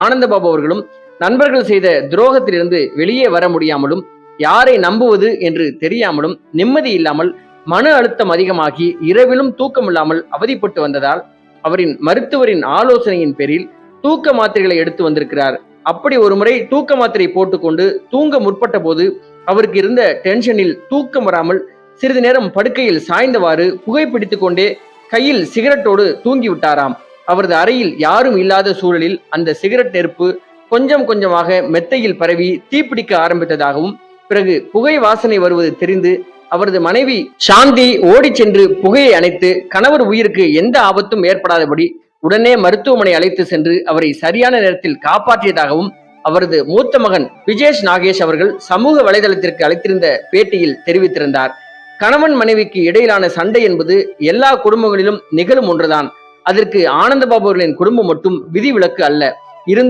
ஆனந்தபாபு அவர்களும் நண்பர்கள் செய்த துரோகத்திலிருந்து வெளியே வர முடியாமலும், யாரை நம்புவது என்று தெரியாமலும், நிம்மதி இல்லாமல், மன அழுத்தம் அதிகமாகி இரவிலும் தூக்கமில்லாமல் அவதிப்பட்டு வந்ததால் அவரின் மருத்துவரின் ஆலோசனையின் பேரில் தூக்க மாத்திரைகளை எடுத்து வந்திருக்கிறார். அப்படி ஒரு முறை தூக்க மாத்திரை போட்டுக்கொண்டு தூங்க முற்பட்ட போது அவருக்கு இருந்த டென்ஷனில் தூக்கம் வராமல் சிறிது நேரம் படுக்கையில் சாய்ந்தவாறு புகைப்பிடித்துக் கொண்டே கையில் சிகரெட்டோடு தூங்கி விட்டாராம். அவரது அறையில் யாரும் இல்லாத சூழலில் அந்த சிகரெட் நெருப்பு கொஞ்சம் கொஞ்சமாக மெத்தையில் பரவி தீப்பிடிக்க ஆரம்பித்ததாகவும், பிறகு புகை வாசனை வருவது தெரிந்து அவரது மனைவி சாந்தி ஓடி சென்று புகையை அணைத்து கணவர் உயிருக்கு எந்த ஆபத்தும் ஏற்படாதபடி உடனே மருத்துவமனை அழைத்து சென்று அவரை சரியான நேரத்தில் காப்பாற்றியதாகவும் அவரது மூத்த மகன் விஜேஷ் நாகேஷ் அவர்கள் சமூக வலைதளத்திற்கு அளித்திருந்த பேட்டியில் தெரிவித்திருந்தார். கணவன் மனைவிக்கு இடையிலான சண்டை என்பது எல்லா குடும்பங்களிலும் நிகழும் ஒன்றுதான். அதற்கு ஆனந்தபாபு அவர்களின் குடும்பம் மட்டும் விதிவிலக்கு அல்ல.